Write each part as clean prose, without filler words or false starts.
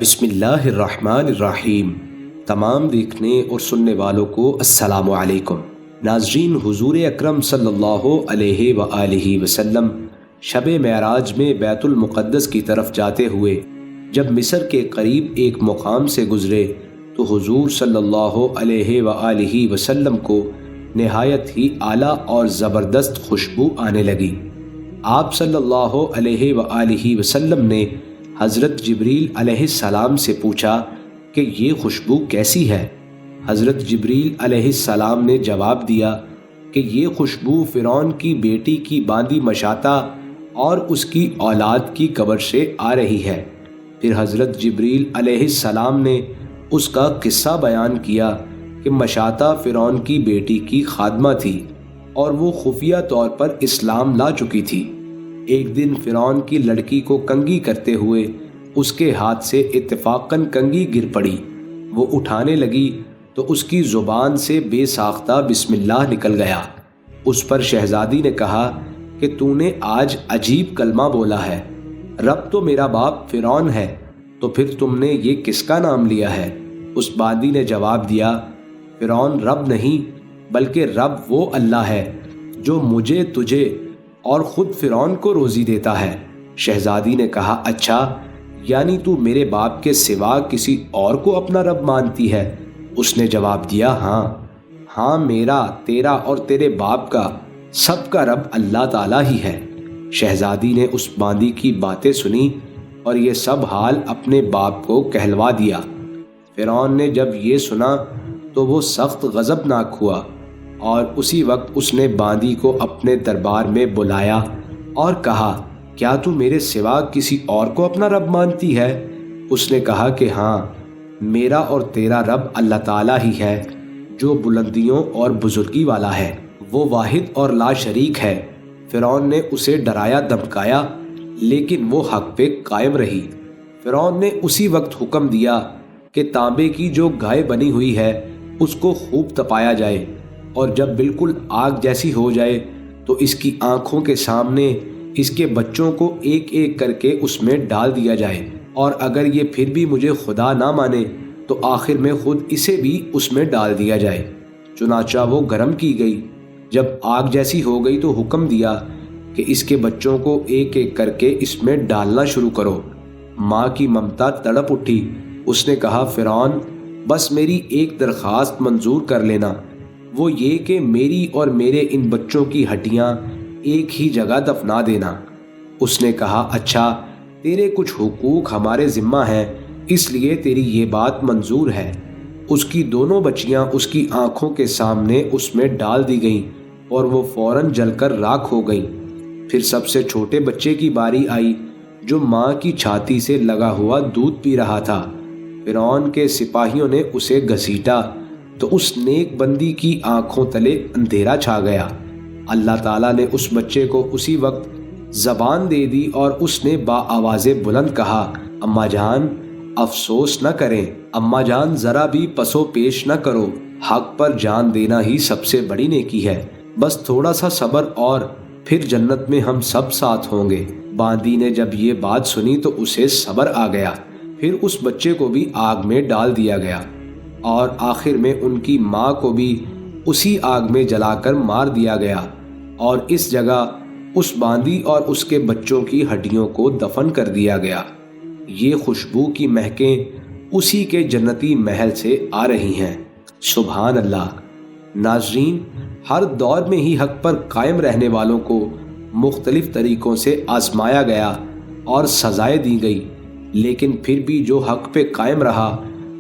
بسم اللہ الرحمن الرحیم۔ تمام دیکھنے اور سننے والوں کو السلام علیکم۔ ناظرین، حضور اکرم صلی اللہ علیہ وآلہ وسلم شب معراج میں بیت المقدس کی طرف جاتے ہوئے جب مصر کے قریب ایک مقام سے گزرے تو حضور صلی اللہ علیہ وآلہ وسلم کو نہایت ہی اعلیٰ اور زبردست خوشبو آنے لگی۔ آپ صلی اللہ علیہ وآلہ وسلم نے حضرت جبریل علیہ السلام سے پوچھا کہ یہ خوشبو کیسی ہے؟ حضرت جبریل علیہ السلام نے جواب دیا کہ یہ خوشبو فرعون کی بیٹی کی باندی مشاطہ اور اس کی اولاد کی قبر سے آ رہی ہے۔ پھر حضرت جبریل علیہ السلام نے اس کا قصہ بیان کیا کہ مشاطہ فرعون کی بیٹی کی خادمہ تھی اور وہ خفیہ طور پر اسلام لا چکی تھی۔ ایک دن فرعون کی لڑکی کو کنگھی کرتے ہوئے اس کے ہاتھ سے اتفاقاً کنگھی گر پڑی۔ وہ اٹھانے لگی تو اس کی زبان سے بے ساختہ بسم اللہ نکل گیا۔ اس پر شہزادی نے کہا کہ تو نے آج عجیب کلمہ بولا ہے، رب تو میرا باپ فرعون ہے، تو پھر تم نے یہ کس کا نام لیا ہے؟ اس باندی نے جواب دیا، فرعون رب نہیں بلکہ رب وہ اللہ ہے جو مجھے، تجھے اور خود فرعون کو روزی دیتا ہے۔ شہزادی نے کہا، اچھا، یعنی تو میرے باپ کے سوا کسی اور کو اپنا رب مانتی ہے؟ اس نے جواب دیا، ہاں، میرا، تیرا اور تیرے باپ کا، سب کا رب اللہ تعالیٰ ہی ہے۔ شہزادی نے اس باندی کی باتیں سنی اور یہ سب حال اپنے باپ کو کہلوا دیا۔ فرعون نے جب یہ سنا تو وہ سخت غضبناک ہوا اور اسی وقت اس نے باندی کو اپنے دربار میں بلایا اور کہا، کیا تو میرے سوا کسی اور کو اپنا رب مانتی ہے؟ اس نے کہا کہ ہاں، میرا اور تیرا رب اللہ تعالیٰ ہی ہے جو بلندیوں اور بزرگی والا ہے، وہ واحد اور لا شریک ہے۔ فرعون نے اسے ڈرایا دھمکایا لیکن وہ حق پہ قائم رہی۔ فرعون نے اسی وقت حکم دیا کہ تانبے کی جو گائے بنی ہوئی ہے اس کو خوب تپایا جائے اور جب بالکل آگ جیسی ہو جائے تو اس کی آنکھوں کے سامنے اس کے بچوں کو ایک ایک کر کے اس میں ڈال دیا جائے، اور اگر یہ پھر بھی مجھے خدا نہ مانے تو آخر میں خود اسے بھی اس میں ڈال دیا جائے۔ چنانچہ وہ گرم کی گئی۔ جب آگ جیسی ہو گئی تو حکم دیا کہ اس کے بچوں کو ایک ایک کر کے اس میں ڈالنا شروع کرو۔ ماں کی ممتا تڑپ اٹھی۔ اس نے کہا، فرعون، بس میری ایک درخواست منظور کر لینا، وہ یہ کہ میری اور میرے ان بچوں کی ہڈیاں ایک ہی جگہ دفنا دینا۔ اس نے کہا، اچھا، تیرے کچھ حقوق ہمارے ذمہ ہیں، اس لیے تیری یہ بات منظور ہے۔ اس کی دونوں بچیاں اس کی آنکھوں کے سامنے اس میں ڈال دی گئیں اور وہ فوراً جل کر راکھ ہو گئیں۔ پھر سب سے چھوٹے بچے کی باری آئی جو ماں کی چھاتی سے لگا ہوا دودھ پی رہا تھا۔ فرعون کے سپاہیوں نے اسے گھسیٹا تو اس نیک بندی کی آنکھوں تلے اندھیرا چھا گیا۔ اللہ تعالیٰ نے اس بچے کو اسی وقت زبان دے دی اور اس نے با آواز بلند کہا، اماں جان، افسوس نہ کریں، اماں جان، ذرا بھی پسو پیش نہ کرو، حق پر جان دینا ہی سب سے بڑی نیکی ہے، بس تھوڑا سا صبر اور پھر جنت میں ہم سب ساتھ ہوں گے۔ باندی نے جب یہ بات سنی تو اسے صبر آ گیا۔ پھر اس بچے کو بھی آگ میں ڈال دیا گیا اور آخر میں ان کی ماں کو بھی اسی آگ میں جلا کر مار دیا گیا، اور اس جگہ اس باندی اور اس کے بچوں کی ہڈیوں کو دفن کر دیا گیا۔ یہ خوشبو کی مہکیں اسی کے جنتی محل سے آ رہی ہیں۔ سبحان اللہ۔ ناظرین، ہر دور میں ہی حق پر قائم رہنے والوں کو مختلف طریقوں سے آزمایا گیا اور سزائیں دی گئی، لیکن پھر بھی جو حق پہ قائم رہا،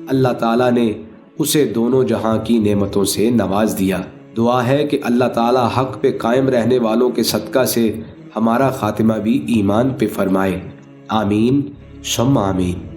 اللہ تعالیٰ نے اسے دونوں جہاں کی نعمتوں سے نواز دیا۔ دعا ہے کہ اللہ تعالیٰ حق پہ قائم رہنے والوں کے صدقہ سے ہمارا خاتمہ بھی ایمان پہ فرمائے۔ آمین ثم آمین۔